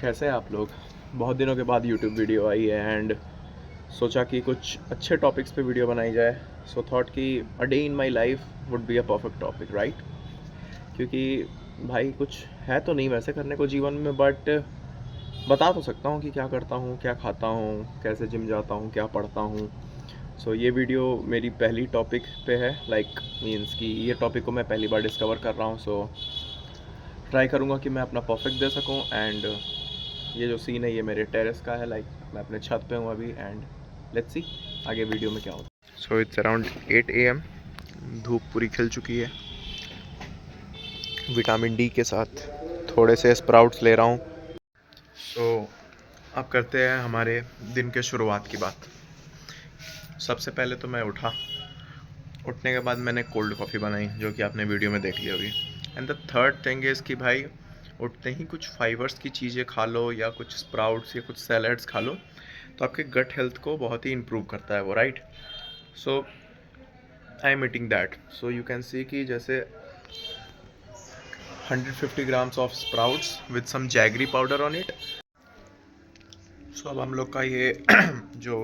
कैसे हैं आप लोग? बहुत दिनों के बाद यूट्यूब वीडियो आई है एंड सोचा कि कुछ अच्छे टॉपिक्स पे वीडियो बनाई जाए। थॉट कि a day in my life would be a perfect topic, right? क्योंकि भाई कुछ है तो नहीं वैसे करने को जीवन में, बट बता तो सकता हूँ कि क्या करता हूँ, क्या खाता हूँ, कैसे जिम जाता हूँ, क्या पढ़ता हूँ। ये वीडियो मेरी पहली टॉपिक पे है, लाइक मीन्स कि ये टॉपिक को मैं पहली बार डिस्कवर कर रहा हूँ। ट्राई करूँगा कि मैं अपना परफेक्ट दे सकूँ। एंड ये जो सीन है ये मेरे टेरेस का है, लाइक मैं अपने छत पे हूँ अभी। एंड लेट्स सी आगे वीडियो में क्या होता है। इट्स अराउंड 8 AM, धूप पूरी खिल चुकी है। विटामिन डी के साथ थोड़े से स्प्राउट्स ले रहा हूँ। अब करते हैं हमारे दिन के शुरुआत की बात। सबसे पहले तो मैं उठने के बाद मैंने कोल्ड कॉफ़ी बनाई, जो कि आपने वीडियो में देख ली होगी। And the third thing is कि भाई उठते ही कुछ फाइबर्स की चीज़ें खा लो, या कुछ स्प्राउट्स या कुछ सैलड्स खा लो, तो आपके गट हेल्थ को बहुत ही इम्प्रूव करता है वो, right? So I am eating that. You can see कि जैसे 150 grams of sprouts with some jaggery powder on it. अब हम लोग का ये जो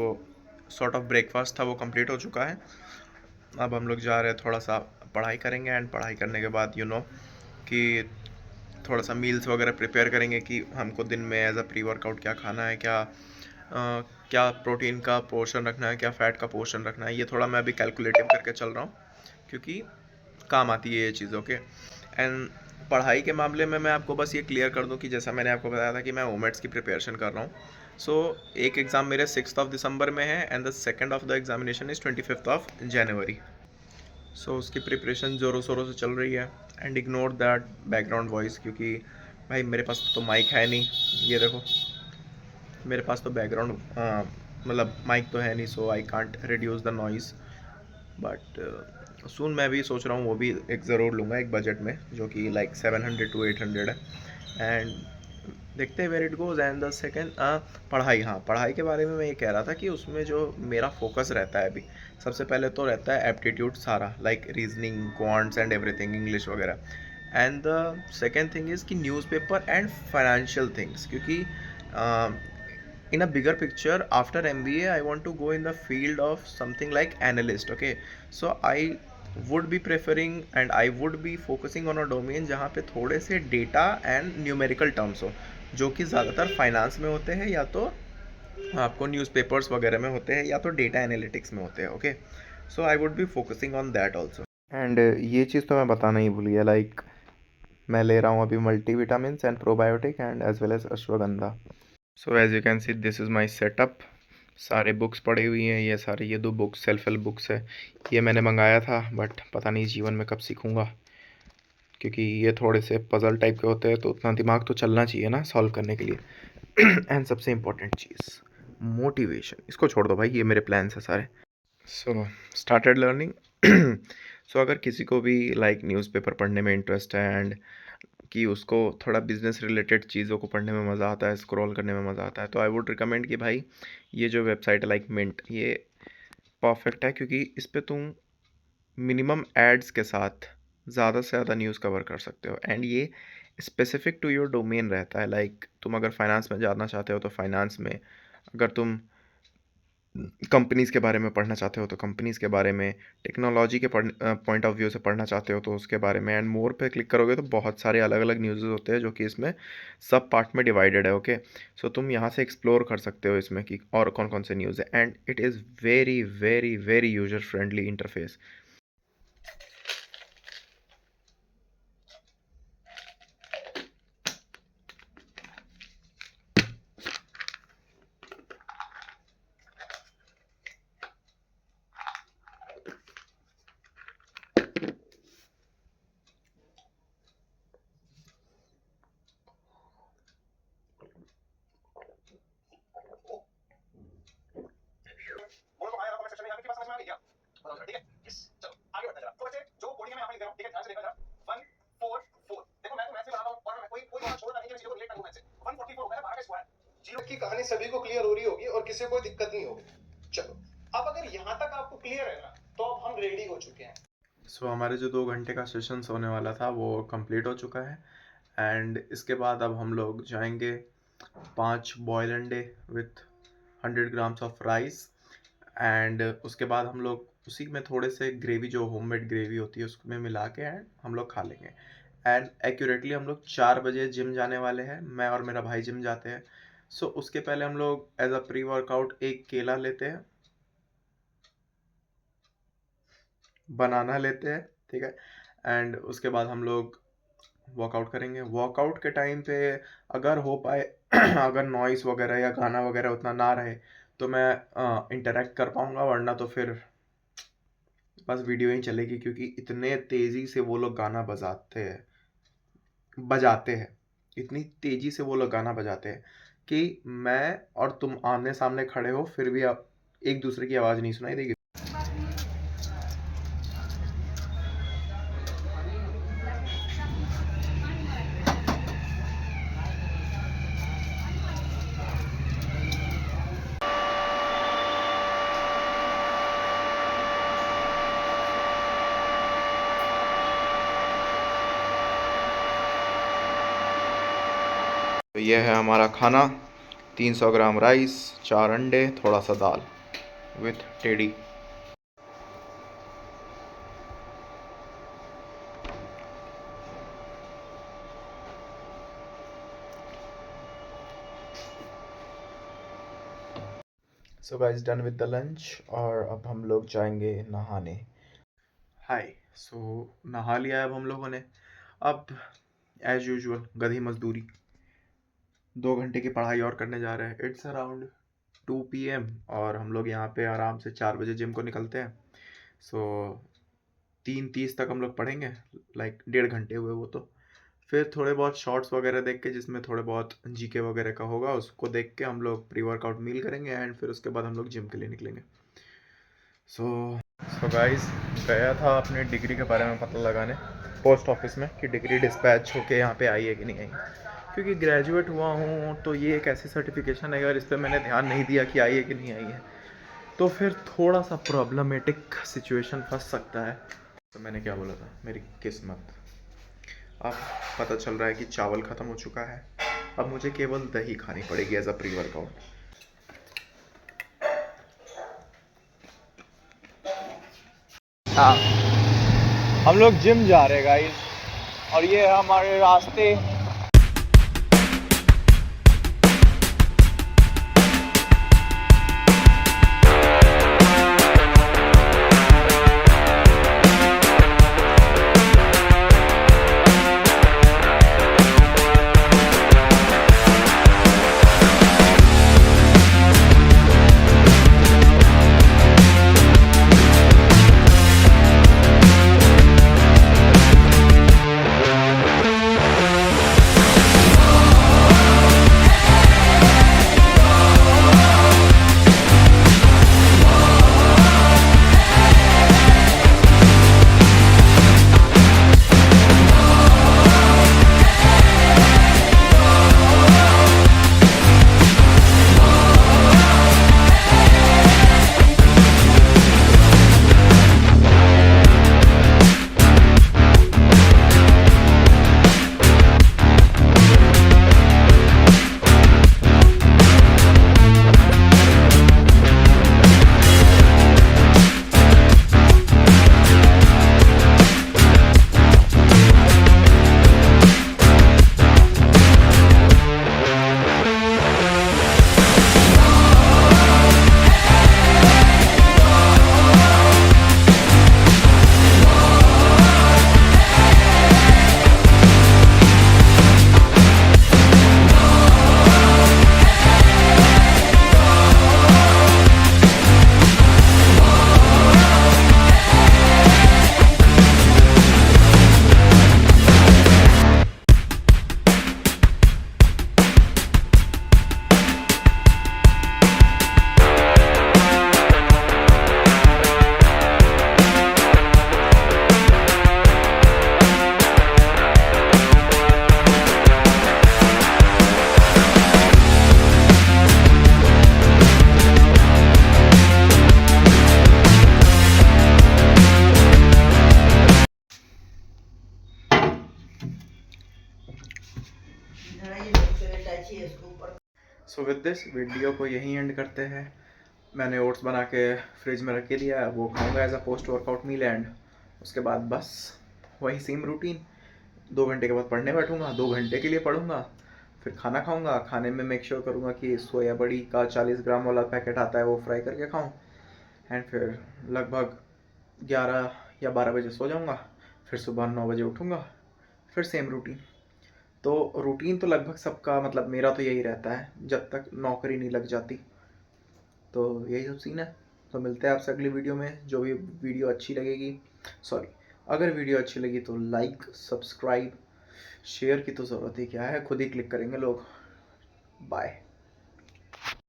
सॉर्ट ऑफ ब्रेकफास्ट था वो कंप्लीट हो चुका है। अब हम लोग जा रहे हैं, थोड़ा सा पढ़ाई करेंगे। एंड पढ़ाई करने के बाद कि थोड़ा सा मील्स वगैरह प्रिपेयर करेंगे कि हमको दिन में एज अ प्री वर्कआउट क्या खाना है, क्या प्रोटीन का पोर्शन रखना है, क्या फ़ैट का पोर्शन रखना है। ये थोड़ा मैं अभी कैलकुलेटिव करके चल रहा हूँ, क्योंकि काम आती है ये चीज़। ओके। एंड पढ़ाई के मामले में मैं आपको बस ये क्लियर कर दूं कि जैसा मैंने आपको बताया था कि मैं ओमेट्स की प्रिपरेशन कर रहा हूँ। एक एग्ज़ाम मेरे 6 में है, and the second of the examination is 25 जनवरी। उसकी प्रिपरेशन ज़ोरों शोरों से चल रही है। And ignore that background voice, क्योंकि भाई मेरे पास तो माइक है नहीं। ये देखो, मेरे पास तो बैकग्राउंड मतलब माइक तो है नहीं, so I can't reduce the noise. But soon मैं भी सोच रहा हूँ वो भी एक ज़रूर लूँगा एक बजट में, जो कि लाइक 700 to 800 है। एंड देखते हैं where it goes. And the second पढ़ाई। हाँ, पढ़ाई के बारे में मैं ये कह रहा था कि उसमें जो मेरा फोकस रहता है अभी, सबसे पहले तो रहता है एप्टीट्यूड सारा, like reasoning, quants and everything, English वगैरह। And the second thing is कि न्यूज़पेपर एंड फाइनेंशियल थिंग्स, क्योंकि in a bigger picture after MBA I want to go in the field of something like analyst. Okay, so I would be preferring and I would be focusing on a domain जहाँ पे थोड़े से data and numerical terms हो, जो कि ज़्यादातर finance में होते हैं, या तो आपको न्यूज़पेपर्स वगैरह में होते हैं, या तो डेटा एनालिटिक्स में होते हैं। Okay, so I would be focusing on that also. And ये चीज़ तो मैं बताना ही भूल गया, लाइक मैं ले रहा हूँ अभी multi vitamin and probiotic and as well as ashwagandha. As you can see this is my setup. सारे बुक्स पड़ी हुई हैं, ये सारी, ये 2 बुक्स सेल्फ हेल्प बुक्स है। ये मैंने मंगाया था, बट पता नहीं जीवन में कब सीखूंगा, क्योंकि ये थोड़े से पज़ल टाइप के होते हैं, तो उतना दिमाग तो चलना चाहिए ना सॉल्व करने के लिए। एंड सबसे इम्पोर्टेंट चीज़ मोटिवेशन, इसको छोड़ दो भाई, ये मेरे प्लान्स है सारे। Started learning. अगर किसी को भी लाइक न्यूज़पेपर पढ़ने में इंटरेस्ट है, एंड कि उसको थोड़ा बिजनेस रिलेटेड चीज़ों को पढ़ने में मज़ा आता है, स्क्रॉल करने में मज़ा आता है, तो आई वुड रिकमेंड कि भाई ये जो वेबसाइट है लाइक मिंट, ये परफेक्ट है, क्योंकि इस पे तुम मिनिमम एड्स के साथ ज़्यादा से ज़्यादा न्यूज़ कवर कर सकते हो। एंड ये स्पेसिफिक टू योर डोमेन रहता है, लाइक तुम अगर फाइनेंस में जाना चाहते हो तो फाइनेंस में, अगर तुम कंपनीज़ के बारे में पढ़ना चाहते हो तो कंपनीज़ के बारे में, टेक्नोलॉजी के पॉइंट ऑफ व्यू से पढ़ना चाहते हो तो उसके बारे में। एंड मोर पे क्लिक करोगे तो बहुत सारे अलग अलग न्यूज़ होते हैं, जो कि इसमें सब पार्ट में डिवाइडेड है। ओके, तुम यहाँ से एक्सप्लोर कर सकते हो इसमें कि और कौन कौन से न्यूज़ है। And it is very very very user friendly interface. की कहानी सभी को क्लियर हो रही होगी और किसी को कोई दिक्कत नहीं होगी। चलो, अब अगर यहाँ तक आपको क्लियर है ना, तो अब हम रेडी हो चुके हैं। सो हमारे जो 2 घंटे का सेशन होने वाला था वो कंप्लीट हो चुका है। एंड इसके बाद अब हम लोग जाएंगे 5 बॉयल अंडे with 100 grams of rice. And उसके बाद हम लोग उसी में थोड़े से ग्रेवी, जो होममेड ग्रेवी होती है, उसमें मिला के एंड हम लोग खा लेंगे। एंड एक्यूरेटली हम लोग 4 बजे जिम जाने वाले हैं। मैं और मेरा भाई जिम जाते हैं। सो उसके पहले हम लोग एज अ प्री वर्कआउट एक केला लेते हैं, बनाना लेते हैं, ठीक है। एंड उसके बाद हम लोग वर्कआउट करेंगे। वर्कआउट के टाइम पे अगर हो पाए अगर नॉइस वगैरह या गाना वगैरह उतना ना रहे तो मैं इंटरेक्ट कर पाऊँगा, वरना तो फिर बस वीडियो ही चलेगी, क्योंकि इतने तेज़ी से वो लोग गाना बजाते हैं, इतनी तेज़ी से वो लोग गाना बजाते हैं कि मैं और तुम आमने सामने खड़े हो फिर भी आप एक दूसरे की आवाज़ नहीं सुनाई देगी। तो ये है हमारा खाना, 300 ग्राम राइस, 4 अंडे, थोड़ा सा दाल with teddy. So guys, done with the lunch और अब हम लोग जाएंगे नहाने। हाय, सो नहा लिया है अब हम लोगों ने। अब एज यूजुअल गधी मजदूरी, 2 घंटे की पढ़ाई और करने जा रहे हैं। इट्स अराउंड 2 PM और हम लोग यहाँ पे आराम से 4 बजे जिम को निकलते हैं। सो 3:30 तक हम लोग पढ़ेंगे, लाइक 1.5 घंटे हुए वो तो। फिर थोड़े बहुत शॉर्ट्स वगैरह देख के, जिसमें थोड़े बहुत जीके वगैरह का होगा, उसको देख के हम लोग प्री वर्कआउट मील करेंगे एंड फिर उसके बाद हम लोग जिम के लिए निकलेंगे। सो गाइस, गया था अपने डिग्री के बारे में पता लगाने पोस्ट ऑफिस में कि डिग्री डिस्पैच होके यहाँ पे आई है कि नहीं आई, क्योंकि ग्रेजुएट हुआ हूँ तो ये एक ऐसी सर्टिफिकेशन है, अगर इस पर मैंने ध्यान नहीं दिया कि आई है कि नहीं आई है तो फिर थोड़ा सा प्रॉब्लमेटिक सिचुएशन फंस सकता है। तो मैंने क्या बोला था, मेरी किस्मत। अब पता चल रहा है कि चावल ख़त्म हो चुका है, अब मुझे केवल दही खानी पड़ेगी एज अ प्री वर्कआउट। हाँ, हम लोग जिम जा रहे हैं गाइस, और ये है हमारे रास्ते। सो विद दिस वीडियो को यहीं एंड करते हैं। मैंने ओट्स बना के फ्रिज में रख के दिया है, वो खाऊंगा as a post workout meal and उसके बाद बस वही सेम रूटीन। 2 घंटे के बाद पढ़ने बैठूंगा, 2 घंटे के लिए पढ़ूंगा, फिर खाना खाऊंगा। खाने में मेक श्योर करूंगा कि सोया बड़ी का 40 ग्राम वाला पैकेट आता है वो फ्राई करके खाऊं एंड फिर लगभग 11 या 12 बजे सो जाऊंगा। फिर सुबह 9 बजे उठूंगा, फिर सेम रूटीन। तो रूटीन तो लगभग सबका, मतलब मेरा तो यही रहता है जब तक नौकरी नहीं लग जाती। तो यही सब सीन है। तो मिलते हैं आपसे अगली वीडियो में। जो भी वीडियो अच्छी लगेगी, सॉरी, अगर वीडियो अच्छी लगी तो लाइक, सब्सक्राइब, शेयर की तो ज़रूरत ही क्या है, खुद ही क्लिक करेंगे लोग। बाय।